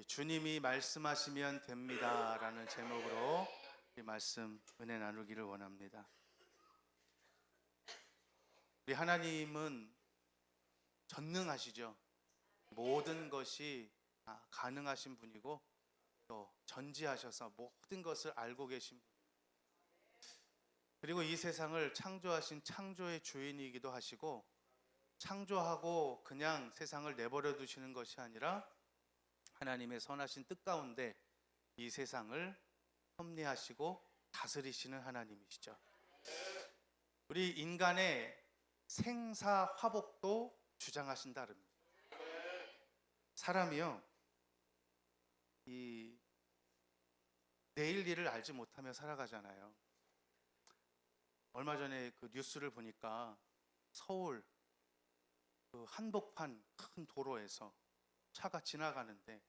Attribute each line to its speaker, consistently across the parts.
Speaker 1: 주님이 말씀하시면 됩니다라는 제목으로 이 말씀 은혜 나누기를 원합니다. 우리 하나님은 전능하시죠. 모든 것이 가능하신 분이고 또 전지하셔서 모든 것을 알고 계신 분. 그리고 이 세상을 창조하신 창조의 주인이기도 하시고, 창조하고 그냥 세상을 내버려 두시는 것이 아니라 하나님의 선하신 뜻 가운데 이 세상을 섭리하시고 다스리시는 하나님이시죠. 우리 인간의 생사화복도 주장하신다 그럽니다. 사람이요, 이 내일 일을 알지 못하며 살아가잖아요. 얼마 전에 그 뉴스를 보니까 서울 그 한복판 큰 도로에서 차가 지나가는데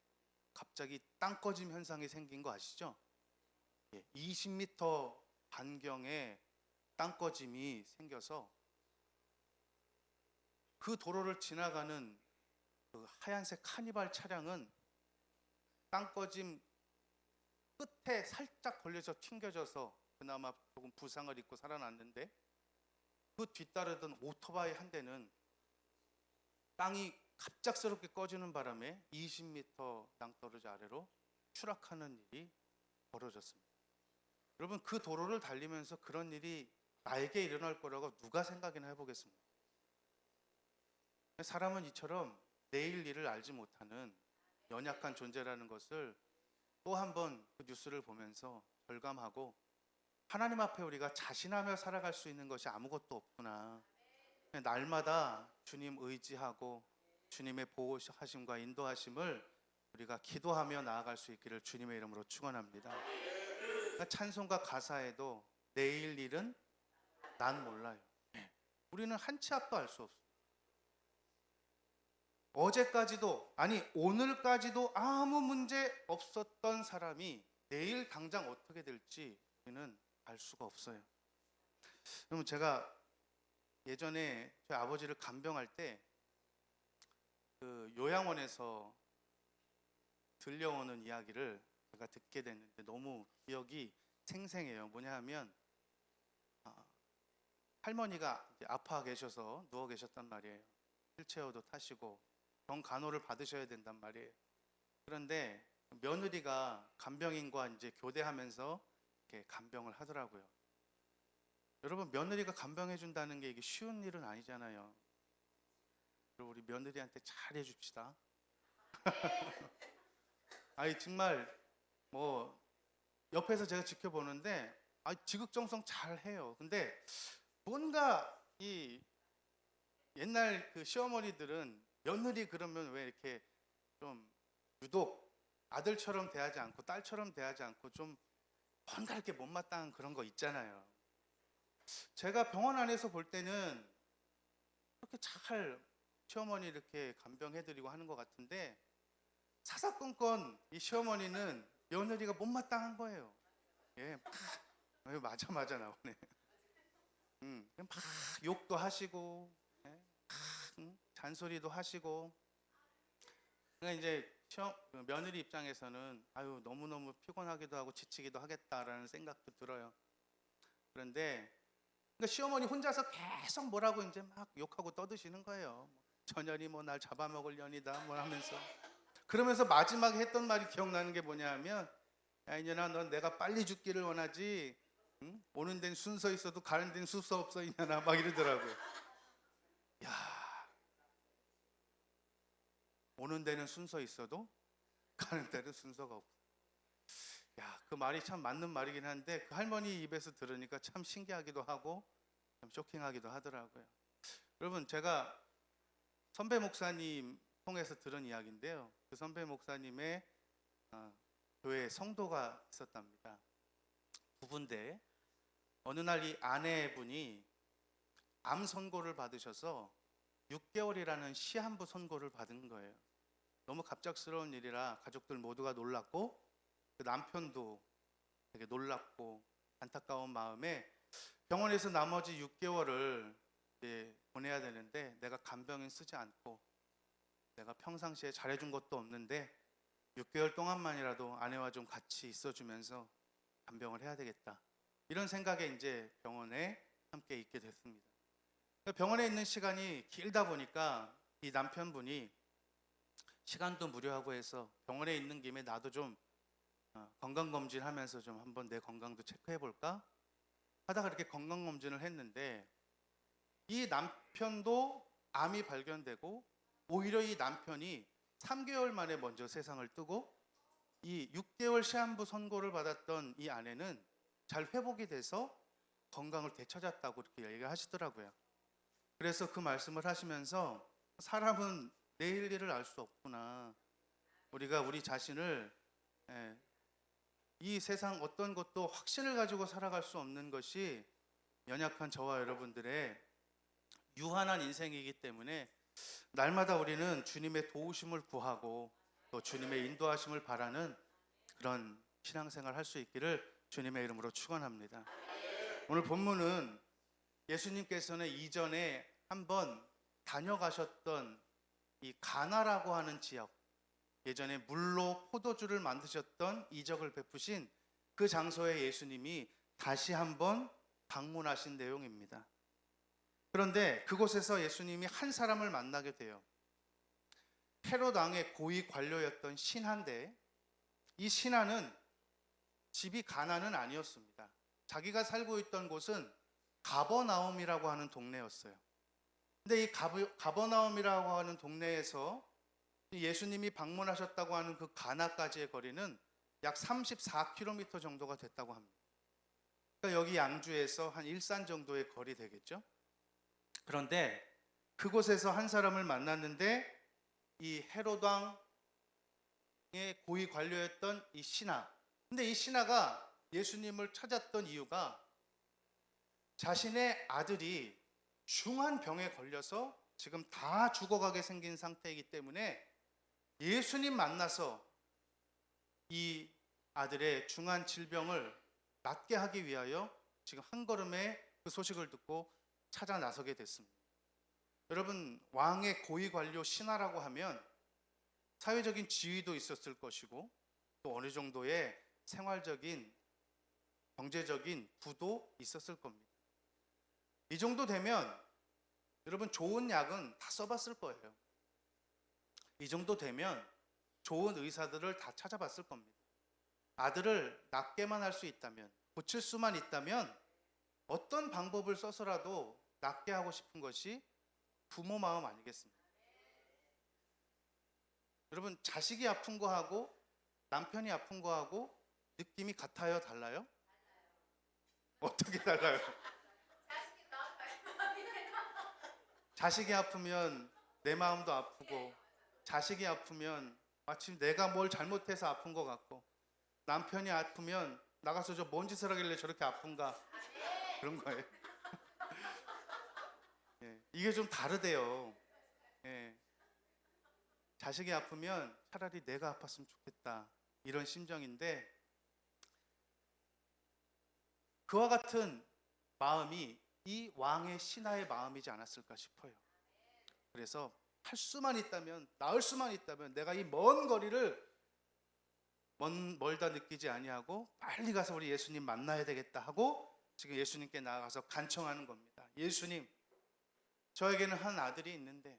Speaker 1: 갑자기 땅 꺼짐 현상이 생긴 거 아시죠? 20m 반경에 땅 꺼짐이 생겨서 그 도로를 지나가는 그 하얀색 카니발 차량은 땅 꺼짐 끝에 살짝 걸려서 튕겨져서 그나마 조금 부상을 입고 살아났는데, 그 뒤따르던 오토바이 한 대는 땅이 갑작스럽게 꺼지는 바람에 20m 낭떠러지 아래로 추락하는 일이 벌어졌습니다. 여러분, 그 도로를 달리면서 그런 일이 나에게 일어날 거라고 누가 생각이나 해보겠습니까? 사람은 이처럼 내일 일을 알지 못하는 연약한 존재라는 것을 또 한 번 그 뉴스를 보면서 절감하고, 하나님 앞에 우리가 자신하며 살아갈 수 있는 것이 아무것도 없구나. 날마다 주님 의지하고 주님의 보호하심과 인도하심을 우리가 기도하며 나아갈 수 있기를 주님의 이름으로 축원합니다. 그러니까 찬송가 가사에도 내일 일은 난 몰라요. 우리는 한 치 앞도 알 수 없어요. 어제까지도, 아니 오늘까지도 아무 문제 없었던 사람이 내일 당장 어떻게 될지 우리는 알 수가 없어요. 그러면 제가 예전에 저희 아버지를 간병할 때 그 요양원에서 들려오는 이야기를 제가 듣게 됐는데 너무 기억이 생생해요. 뭐냐 하면 할머니가 이제 아파 계셔서 누워 계셨단 말이에요. 휠체어도 타시고 병간호를 받으셔야 된단 말이에요. 그런데 며느리가 간병인과 이제 교대하면서 이렇게 간병을 하더라고요. 여러분, 며느리가 간병해 준다는 게 이게 쉬운 일은 아니잖아요. 그리고 우리 며느리한테 잘 해줍시다. 아니 정말 뭐 옆에서 제가 지켜보는데 지극정성 잘 해요. 근데 뭔가 이 옛날 그 시어머니들은 며느리 그러면 왜 이렇게 좀 유독 아들처럼 대하지 않고 딸처럼 대하지 않고 좀 뭔가 이렇게 못마땅한 그런 거 있잖아요. 제가 병원 안에서 볼 때는 그렇게 잘 시어머니 이렇게 간병해드리고 하는 것 같은데, 사사건건 이 시어머니는 며느리가 못마땅한 거예요. 예, 맞아 나오네. 막 욕도 하시고, 잔소리도 하시고. 그러니까 이제 며느리 입장에서는 너무너무 피곤하기도 하고 지치기도 하겠다라는 생각도 들어요. 그런데 그러니까 시어머니 혼자서 계속 뭐라고 이제 막 욕하고 떠드시는 거예요. 전현이 뭐 날 잡아먹을 년이다 뭐 하면서. 그러면서 마지막에 했던 말이 기억나는 게 뭐냐 하면, 야 이년아, 넌 내가 빨리 죽기를 원하지, 응? 오는 데는 순서 있어도 가는 데는 순서 없어 이년아, 막 이러더라고요. 야, 오는 데는 순서 있어도 가는 데는 순서가 없어. 야, 그 말이 참 맞는 말이긴 한데 그 할머니 입에서 들으니까 참 신기하기도 하고 참 쇼킹하기도 하더라고요. 여러분, 제가 선배 목사님 통해서 들은 이야기인데요. 그 선배 목사님의 교회에 성도가 있었답니다. 부부인데 어느 날 이 아내분이 암 선고를 받으셔서 6개월이라는 시한부 선고를 받은 거예요. 너무 갑작스러운 일이라 가족들 모두가 놀랐고, 그 남편도 되게 놀랍고 안타까운 마음에 병원에서 나머지 6개월을 보내야 되는데, 내가 간병인 쓰지 않고 내가 평상시에 잘해준 것도 없는데 6개월 동안만이라도 아내와 좀 같이 있어주면서 간병을 해야 되겠다. 이런 생각에 이제 병원에 함께 있게 됐습니다. 병원에 있는 시간이 길다 보니까 이 남편분이 시간도 무료하고 해서 병원에 있는 김에 나도 좀 건강검진하면서 좀 한번 내 건강도 체크해볼까 하다가 이렇게 건강검진을 했는데 이 남편도 암이 발견되고 오히려 이 남편이 3개월 만에 먼저 세상을 뜨고 이 6개월 시한부 선고를 받았던 이 아내는 잘 회복이 돼서 건강을 되찾았다고 이렇게 얘기하시더라고요. 그래서 그 말씀을 하시면서 사람은 내일 일을 알 수 없구나. 우리가 우리 자신을 이 세상 어떤 것도 확신을 가지고 살아갈 수 없는 것이 연약한 저와 여러분들의 유한한 인생이기 때문에 날마다 우리는 주님의 도우심을 구하고 또 주님의 인도하심을 바라는 그런 신앙생활 할 수 있기를 주님의 이름으로 축원합니다. 오늘 본문은 예수님께서는 이전에 한번 다녀가셨던 이 가나라고 하는 지역, 예전에 물로 포도주를 만드셨던 이적을 베푸신 그 장소에 예수님이 다시 한번 방문하신 내용입니다. 그런데 그곳에서 예수님이 한 사람을 만나게 돼요. 헤롯 왕의 고위 관료였던 신하인데 이 신하는 집이 가나는 아니었습니다. 자기가 살고 있던 곳은 가버나움이라고 하는 동네였어요. 근데 이 가버나움이라고 하는 동네에서 예수님이 방문하셨다고 하는 그 가나까지의 거리는 약 34km 정도가 됐다고 합니다. 그러니까 여기 양주에서 한 일산 정도의 거리 되겠죠. 그런데 그곳에서 한 사람을 만났는데 이 헤롯 왕의 고위 관료였던 이 신하. 근데 이 신하가 예수님을 찾았던 이유가 자신의 아들이 중한 병에 걸려서 지금 다 죽어가게 생긴 상태이기 때문에 예수님 만나서 이 아들의 중한 질병을 낫게 하기 위하여 지금 한 걸음에 그 소식을 듣고 찾아 나서게 됐습니다. 여러분, 왕의 고위 관료 신하라고 하면 사회적인 지위도 있었을 것이고 또 어느 정도의 생활적인 경제적인 부도 있었을 겁니다. 이 정도 되면 여러분 좋은 약은 다 써봤을 거예요. 이 정도 되면 좋은 의사들을 다 찾아봤을 겁니다. 아들을 낫게만 할 수 있다면, 고칠 수만 있다면 어떤 방법을 써서라도 낫게 하고 싶은 것이 부모 마음 아니겠습니까? 여러분, 자식이 아픈 거하고 남편이 아픈 거하고 느낌이 같아요? 달라요? 어떻게 달라요? 자식이 아프면 내 마음도 아프고, 자식이 아프면 마침 내가 뭘 잘못해서 아픈 것 같고, 남편이 아프면 나가서 저 뭔 짓을 하길래 저렇게 아픈가, 그런 거예요. 예, 이게 좀 다르대요. 예, 자식이 아프면 차라리 내가 아팠으면 좋겠다, 이런 심정인데, 그와 같은 마음이 이 왕의 신하의 마음이지 않았을까 싶어요. 그래서 할 수만 있다면, 나을 수만 있다면 내가 이 먼 거리를 멀다 느끼지 아니하고 빨리 가서 우리 예수님 만나야 되겠다 하고 지금 예수님께 나아가서 간청하는 겁니다. 예수님, 저에게는 한 아들이 있는데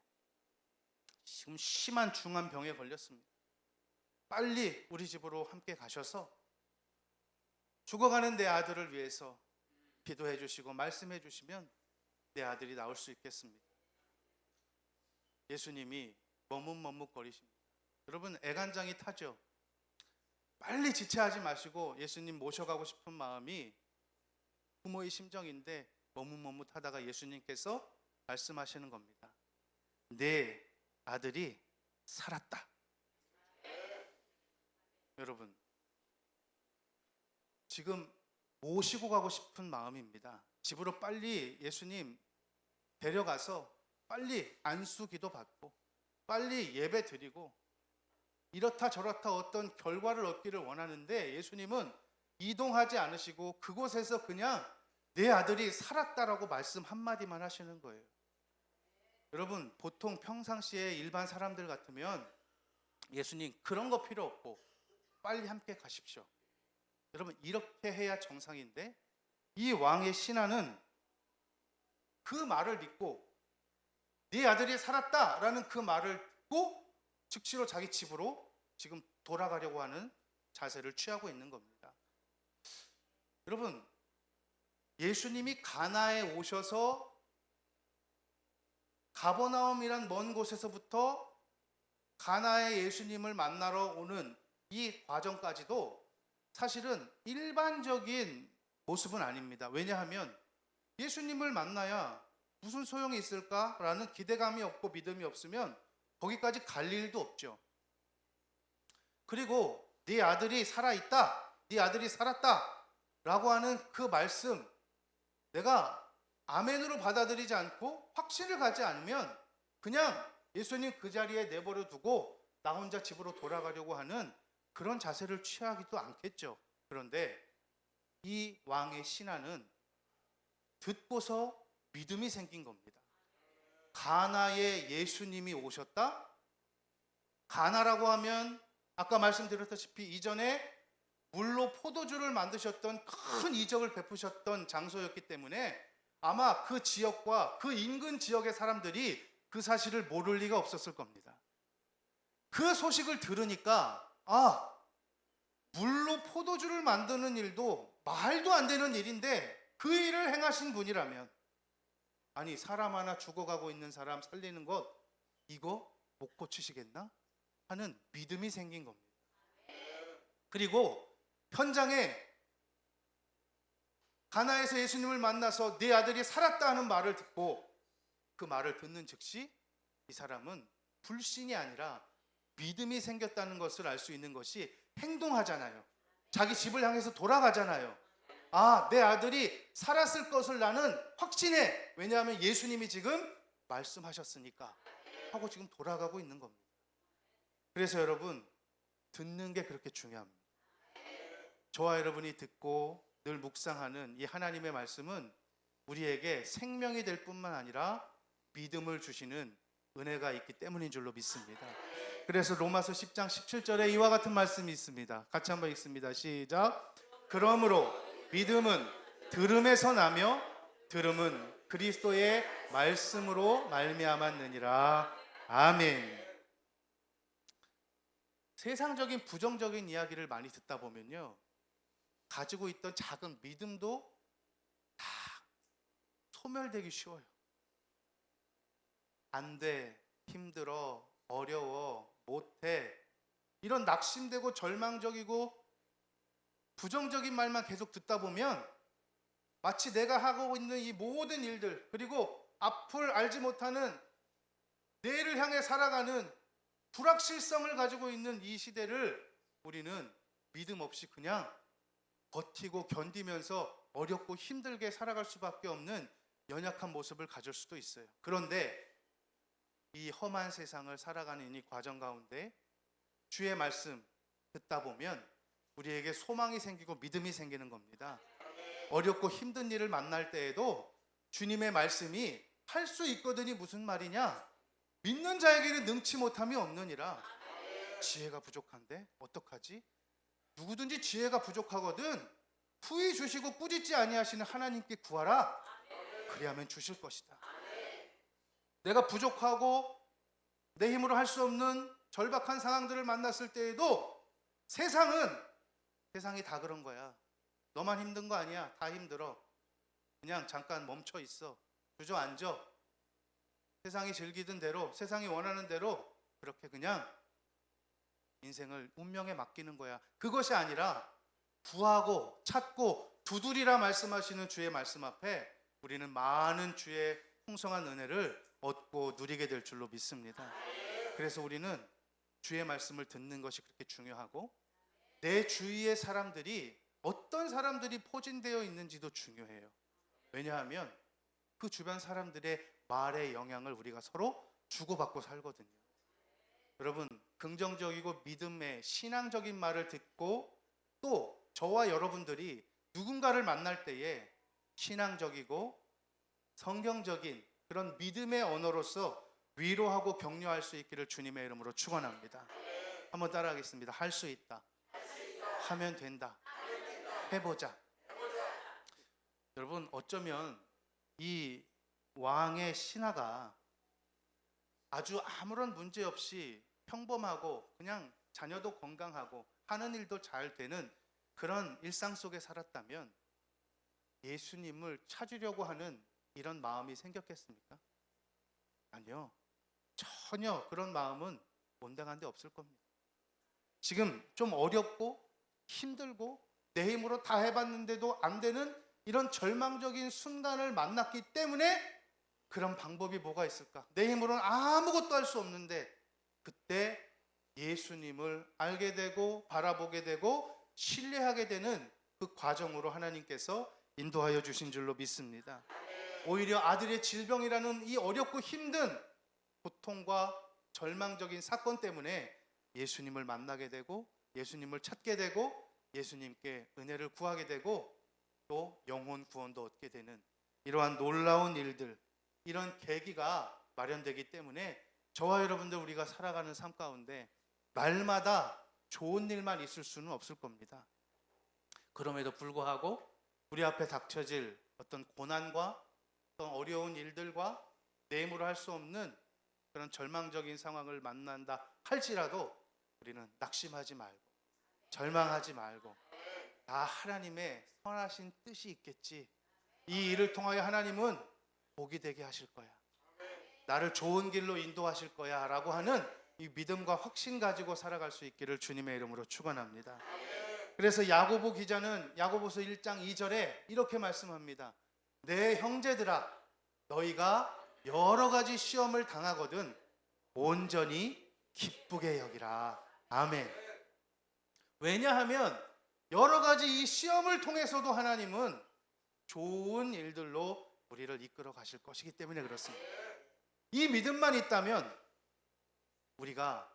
Speaker 1: 지금 심한 중한 병에 걸렸습니다. 빨리 우리 집으로 함께 가셔서 죽어가는 내 아들을 위해서 기도해 주시고 말씀해 주시면 내 아들이 나올 수 있겠습니다. 예수님이 머뭇머뭇거리십니다. 여러분, 애간장이 타죠. 빨리 지체하지 마시고 예수님 모셔가고 싶은 마음이 부모의 심정인데 머뭇머뭇하다가 예수님께서 말씀하시는 겁니다. 내 아들이 살았다. 여러분, 지금 모시고 가고 싶은 마음입니다. 집으로 빨리 예수님 데려가서 빨리 안수 기도 받고 빨리 예배 드리고 이렇다 저렇다 어떤 결과를 얻기를 원하는데 예수님은 이동하지 않으시고 그곳에서 그냥 내 아들이 살았다라고 말씀 한마디만 하시는 거예요. 여러분, 보통 평상시에 일반 사람들 같으면 예수님 그런 거 필요 없고 빨리 함께 가십시오. 여러분 이렇게 해야 정상인데 이 왕의 신하는 그 말을 믿고 네 아들이 살았다라는 그 말을 듣고 즉시로 자기 집으로 지금 돌아가려고 하는 자세를 취하고 있는 겁니다. 여러분 예수님이 가나에 오셔서 가버나움이란 먼 곳에서부터 가나에 예수님을 만나러 오는 이 과정까지도 사실은 일반적인 모습은 아닙니다. 왜냐하면 예수님을 만나야 무슨 소용이 있을까라는 기대감이 없고 믿음이 없으면 거기까지 갈 일도 없죠. 그리고 네 아들이 살아있다, 네 아들이 살았다 라고 하는 그 말씀 내가 아멘으로 받아들이지 않고 확신을 가지 않으면 그냥 예수님 그 자리에 내버려 두고 나 혼자 집으로 돌아가려고 하는 그런 자세를 취하기도 않겠죠. 그런데 이 왕의 신하는 듣고서 믿음이 생긴 겁니다. 가나에 예수님이 오셨다? 가나라고 하면 아까 말씀드렸다시피 이전에 물로 포도주를 만드셨던 큰 이적을 베푸셨던 장소였기 때문에 아마 그 지역과 그 인근 지역의 사람들이 그 사실을 모를 리가 없었을 겁니다. 그 소식을 들으니까 물로 포도주를 만드는 일도 말도 안 되는 일인데 그 일을 행하신 분이라면 아니 사람 하나 죽어가고 있는 사람 살리는 것 이거 못 고치시겠나? 하는 믿음이 생긴 겁니다. 그리고 현장에 가나에서 예수님을 만나서 네 아들이 살았다 하는 말을 듣고 그 말을 듣는 즉시 이 사람은 불신이 아니라 믿음이 생겼다는 것을 알 수 있는 것이 행동하잖아요. 자기 집을 향해서 돌아가잖아요. 내 아들이 살았을 것을 나는 확신해. 왜냐하면 예수님이 지금 말씀하셨으니까 하고 지금 돌아가고 있는 겁니다. 그래서 여러분 듣는 게 그렇게 중요합니다. 저와 여러분이 듣고 늘 묵상하는 이 하나님의 말씀은 우리에게 생명이 될 뿐만 아니라 믿음을 주시는 은혜가 있기 때문인 줄로 믿습니다. 그래서 로마서 10장 17절에 이와 같은 말씀이 있습니다. 같이 한번 읽습니다. 시작. 그러므로 믿음은 들음에서 나며 들음은 그리스도의 말씀으로 말미암았느니라. 아멘. 세상적인 부정적인 이야기를 많이 듣다 보면요 가지고 있던 작은 믿음도 다 소멸되기 쉬워요. 안 돼, 힘들어, 어려워, 못해 이런 낙심되고 절망적이고 부정적인 말만 계속 듣다 보면 마치 내가 하고 있는 이 모든 일들 그리고 앞을 알지 못하는 내일을 향해 살아가는 불확실성을 가지고 있는 이 시대를 우리는 믿음 없이 그냥 버티고 견디면서 어렵고 힘들게 살아갈 수밖에 없는 연약한 모습을 가질 수도 있어요. 그런데 이 험한 세상을 살아가는 이 과정 가운데 주의 말씀 듣다 보면 우리에게 소망이 생기고 믿음이 생기는 겁니다. 어렵고 힘든 일을 만날 때에도 주님의 말씀이 할 수 있거든이 무슨 말이냐? 믿는 자에게는 능치 못함이 없느니라. 지혜가 부족한데 어떡하지? 누구든지 지혜가 부족하거든 후히 주시고 꾸짖지 아니하시는 하나님께 구하라. 그리하면 주실 것이다. 내가 부족하고 내 힘으로 할 수 없는 절박한 상황들을 만났을 때에도 세상이 다 그런 거야. 너만 힘든 거 아니야. 다 힘들어. 그냥 잠깐 멈춰 있어. 주저앉아. 세상이 즐기던 대로 세상이 원하는 대로 그렇게 그냥 인생을 운명에 맡기는 거야. 그것이 아니라 구하고 찾고 두드리라 말씀하시는 주의 말씀 앞에 우리는 많은 주의 풍성한 은혜를 얻고 누리게 될 줄로 믿습니다. 그래서 우리는 주의 말씀을 듣는 것이 그렇게 중요하고 내 주위의 사람들이 어떤 사람들이 포진되어 있는지도 중요해요. 왜냐하면 그 주변 사람들의 말의 영향을 우리가 서로 주고받고 살거든요. 여러분 긍정적이고 믿음의 신앙적인 말을 듣고 또 저와 여러분들이 누군가를 만날 때에 신앙적이고 성경적인 그런 믿음의 언어로서 위로하고 격려할 수 있기를 주님의 이름으로 축원합니다. 한번 따라하겠습니다. 할 수 있다. 하면 된다. 해보자. 여러분, 어쩌면 이 왕의 신하가 아주 아무런 문제 없이 평범하고 그냥 자녀도 건강하고 하는 일도 잘 되는 그런 일상 속에 살았다면 예수님을 찾으려고 하는 이런 마음이 생겼겠습니까? 아니요. 전혀 그런 마음은 온당한 데 없을 겁니다. 지금 좀 어렵고 힘들고 내 힘으로 다 해봤는데도 안 되는 이런 절망적인 순간을 만났기 때문에 그런 방법이 뭐가 있을까? 내 힘으로는 아무것도 할 수 없는데 그때 예수님을 알게 되고 바라보게 되고 신뢰하게 되는 그 과정으로 하나님께서 인도하여 주신 줄로 믿습니다. 오히려 아들의 질병이라는 이 어렵고 힘든 고통과 절망적인 사건 때문에 예수님을 만나게 되고 예수님을 찾게 되고 예수님께 은혜를 구하게 되고 또 영혼 구원도 얻게 되는 이러한 놀라운 일들, 이런 계기가 마련되기 때문에 저와 여러분들 우리가 살아가는 삶 가운데 날마다 좋은 일만 있을 수는 없을 겁니다. 그럼에도 불구하고 우리 앞에 닥쳐질 어떤 고난과 어떤 어려운 일들과 내 힘으로 할 수 없는 그런 절망적인 상황을 만난다 할지라도 우리는 낙심하지 말고 절망하지 말고 다 하나님의 선하신 뜻이 있겠지. 이 일을 통하여 하나님은 복이 되게 하실 거야. 나를 좋은 길로 인도하실 거야 라고 하는 이 믿음과 확신 가지고 살아갈 수 있기를 주님의 이름으로 축원합니다. 그래서 야고보 기자는 야고보서 1장 2절에 이렇게 말씀합니다. 내 형제들아, 너희가 여러 가지 시험을 당하거든 온전히 기쁘게 여기라. 아멘. 왜냐하면 여러 가지 이 시험을 통해서도 하나님은 좋은 일들로 우리를 이끌어 가실 것이기 때문에 그렇습니다. 이 믿음만 있다면 우리가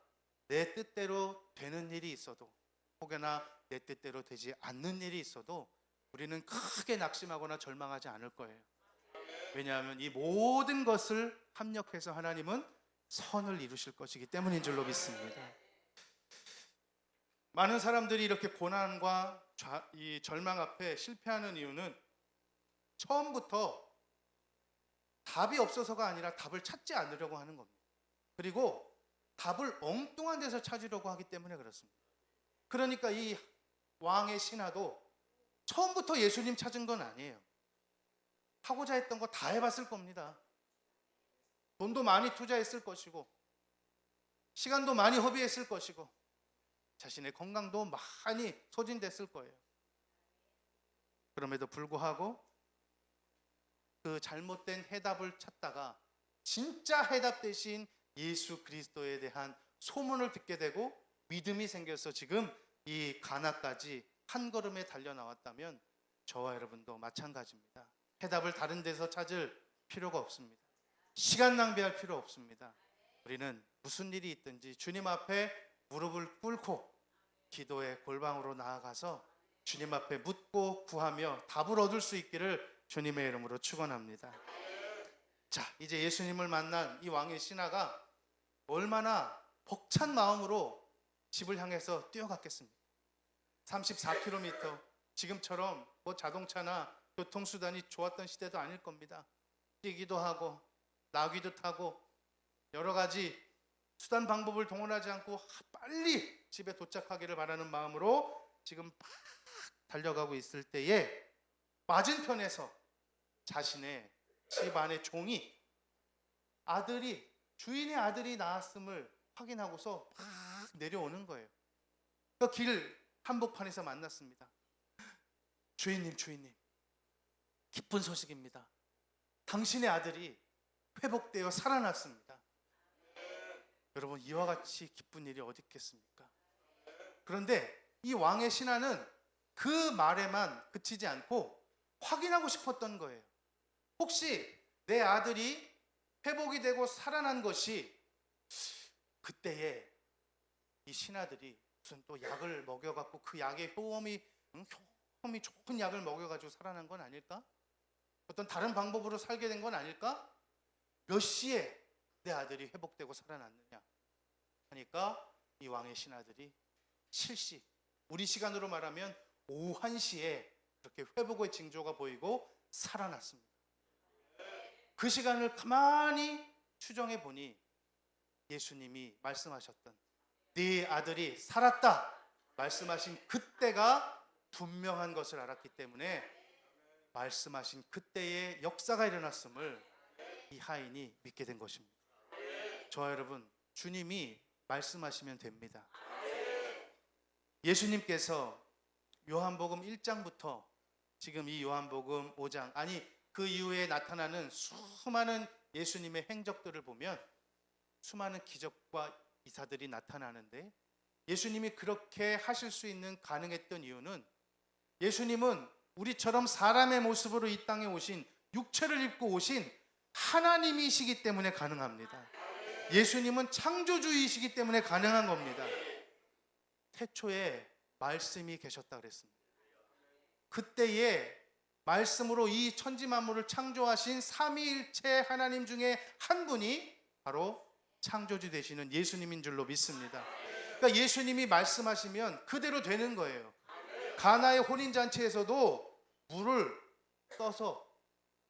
Speaker 1: 내 뜻대로 되는 일이 있어도 혹여나 내 뜻대로 되지 않는 일이 있어도 우리는 크게 낙심하거나 절망하지 않을 거예요. 왜냐하면 이 모든 것을 합력해서 하나님은 선을 이루실 것이기 때문인 줄로 믿습니다. 많은 사람들이 이렇게 고난과 이 절망 앞에 실패하는 이유는 처음부터 답이 없어서가 아니라 답을 찾지 않으려고 하는 겁니다. 그리고 답을 엉뚱한 데서 찾으려고 하기 때문에 그렇습니다. 그러니까 이 왕의 신하도 처음부터 예수님 찾은 건 아니에요. 하고자 했던 거 다 해봤을 겁니다. 돈도 많이 투자했을 것이고 시간도 많이 허비했을 것이고 자신의 건강도 많이 소진됐을 거예요. 그럼에도 불구하고 그 잘못된 해답을 찾다가 진짜 해답 대신 예수 그리스도에 대한 소문을 듣게 되고 믿음이 생겨서 지금 이 가나까지 한 걸음에 달려 나왔다면 저와 여러분도 마찬가지입니다. 해답을 다른 데서 찾을 필요가 없습니다. 시간 낭비할 필요 없습니다. 우리는 무슨 일이 있든지 주님 앞에 무릎을 꿇고 기도의 골방으로 나아가서 주님 앞에 묻고 구하며 답을 얻을 수 있기를 주님의 이름으로 축원합니다. 자, 이제 예수님을 만난 이 왕의 신하가 얼마나 벅찬 마음으로 집을 향해서 뛰어갔겠습니까? 34km, 지금처럼 뭐 자동차나 교통수단이 좋았던 시대도 아닐 겁니다. 뛰기도 하고 나귀도 타고 여러 가지 수단 방법을 동원하지 않고 빨리 집에 도착하기를 바라는 마음으로 지금 막 달려가고 있을 때에 맞은편에서 자신의 집 안의 종이 주인의 아들이 나왔음을 확인하고서 막 내려오는 거예요. 그 길 한복판에서 만났습니다. 주인님, 기쁜 소식입니다. 당신의 아들이 회복되어 살아났습니다. 여러분, 이와 같이 기쁜 일이 어디 있겠습니까? 그런데 이 왕의 신하는 그 말에만 그치지 않고 확인하고 싶었던 거예요. 혹시 내 아들이 회복이 되고 살아난 것이 그때에 이 신하들이 무슨 또 약을 먹여갖고 그 약의 효험이 좋은 약을 먹여가지고 살아난 건 아닐까? 어떤 다른 방법으로 살게 된 건 아닐까? 몇 시에 내 아들이 회복되고 살아났느냐 하니까 이 왕의 신하들이 7시, 우리 시간으로 말하면 오후 1시에 그렇게 회복의 징조가 보이고 살아났습니다. 그 시간을 가만히 추정해 보니 예수님이 말씀하셨던 네 아들이 살았다 말씀하신 그때가 분명한 것을 알았기 때문에 말씀하신 그때의 역사가 일어났음을 이 하인이 믿게 된 것입니다. 저와 여러분, 주님이 말씀하시면 됩니다. 예수님께서 요한복음 1장부터 지금 이 요한복음 5장, 아니 그 이후에 나타나는 수많은 예수님의 행적들을 보면 수많은 기적과 이사들이 나타나는데, 예수님이 그렇게 하실 수 있는 가능했던 이유는 예수님은 우리처럼 사람의 모습으로 이 땅에 오신, 육체를 입고 오신 하나님이시기 때문에 가능합니다. 예수님은 창조주이시기 때문에 가능한 겁니다. 태초에 말씀이 계셨다 그랬습니다. 그때에 말씀으로 이 천지 만물을 창조하신 삼위일체 하나님 중에 한 분이 바로 창조주 되시는 예수님인 줄로 믿습니다. 그러니까 예수님이 말씀하시면 그대로 되는 거예요. 가나의 혼인잔치에서도 물을 떠서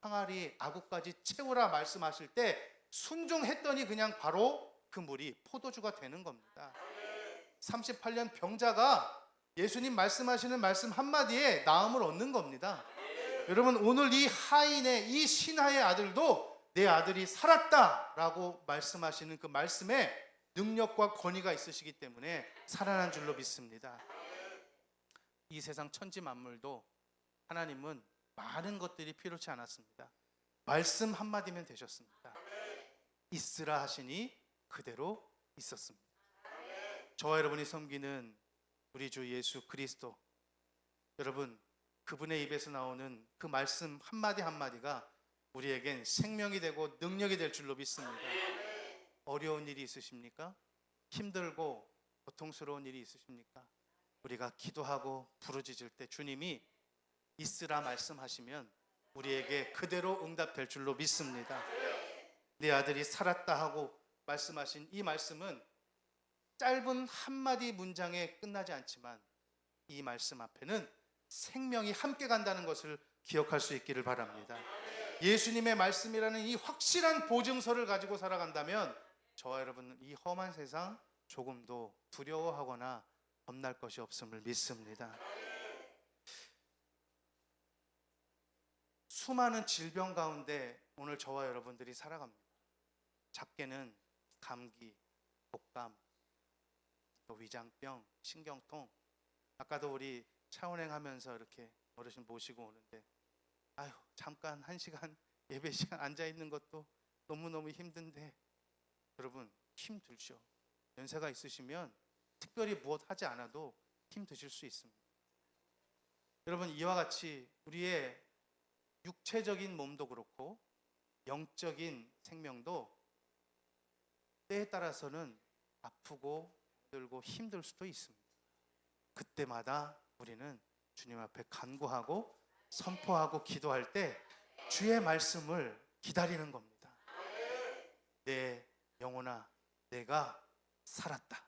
Speaker 1: 항아리 아구까지 채우라 말씀하실 때 순종했더니 그냥 바로 그 물이 포도주가 되는 겁니다. 38년 병자가 예수님 말씀하시는 말씀 한마디에 나음을 얻는 겁니다. 여러분, 오늘 이 하인의, 이 신하의 아들도 내 아들이 살았다라고 말씀하시는 그 말씀에 능력과 권위가 있으시기 때문에 살아난 줄로 믿습니다. 이 세상 천지 만물도 하나님은 많은 것들이 필요치 않았습니다. 말씀 한마디면 되셨습니다. 있으라 하시니 그대로 있었습니다. 저와 여러분이 섬기는 우리 주 예수 그리스도, 여러분, 그분의 입에서 나오는 그 말씀 한마디 한마디가 우리에겐 생명이 되고 능력이 될 줄로 믿습니다. 어려운 일이 있으십니까? 힘들고 고통스러운 일이 있으십니까? 우리가 기도하고 부르짖을 때 주님이 있으라 말씀하시면 우리에게 그대로 응답될 줄로 믿습니다. 내 아들이 살았다 하고 말씀하신 이 말씀은 짧은 한마디 문장에 끝나지 않지만 이 말씀 앞에는 생명이 함께 간다는 것을 기억할 수 있기를 바랍니다. 예수님의 말씀이라는 이 확실한 보증서를 가지고 살아간다면 저와 여러분은 이 험한 세상 조금도 두려워하거나 겁날 것이 없음을 믿습니다. 수많은 질병 가운데 오늘 저와 여러분들이 살아갑니다. 작게는 감기, 독감, 또 위장병, 신경통. 아까도 우리 차운행 하면서 이렇게 어르신 모시고 오는데 아유, 잠깐 1시간 예배 시간 앉아 있는 것도 너무너무 힘든데, 여러분 힘들죠. 연세가 있으시면 특별히 무엇 하지 않아도 힘드실 수 있습니다. 여러분, 이와 같이 우리의 육체적인 몸도 그렇고 영적인 생명도 때에 따라서는 아프고 힘들고 힘들 수도 있습니다. 그때마다 우리는 주님 앞에 간구하고 선포하고 기도할 때 주의 말씀을 기다리는 겁니다. 내 영혼아, 내가 살았다.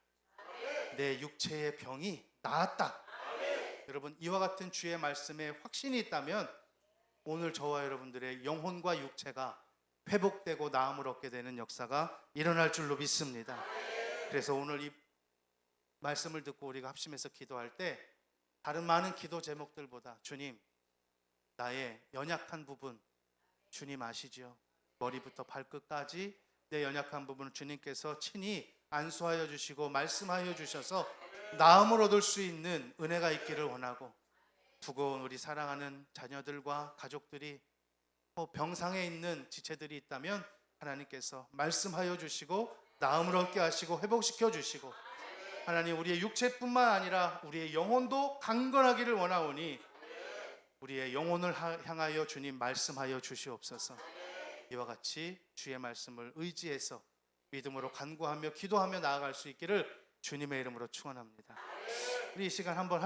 Speaker 1: 내 육체의 병이 나았다. 여러분, 이와 같은 주의 말씀에 확신이 있다면 오늘 저와 여러분들의 영혼과 육체가 회복되고 나음을 얻게 되는 역사가 일어날 줄로 믿습니다. 그래서 오늘 이 말씀을 듣고 우리가 합심해서 기도할 때 다른 많은 기도 제목들보다 주님, 나의 연약한 부분 주님 아시죠? 머리부터 발끝까지 내 연약한 부분을 주님께서 친히 안수하여 주시고 말씀하여 주셔서 나음을 얻을 수 있는 은혜가 있기를 원하고, 두고온 우리 사랑하는 자녀들과 가족들이 병상에 있는 지체들이 있다면 하나님께서 말씀하여 주시고 나음을 얻게 하시고 회복시켜 주시고, 하나님 우리의 육체뿐만 아니라 우리의 영혼도 강건하기를 원하오니 우리의 영혼을 향하여 주님 말씀하여 주시옵소서. 이와 같이 주의 말씀을 의지해서 믿음으로 간구하며 기도하며 나아갈 수 있기를 주님의 이름으로 축원합니다. 우리 이 시간 한번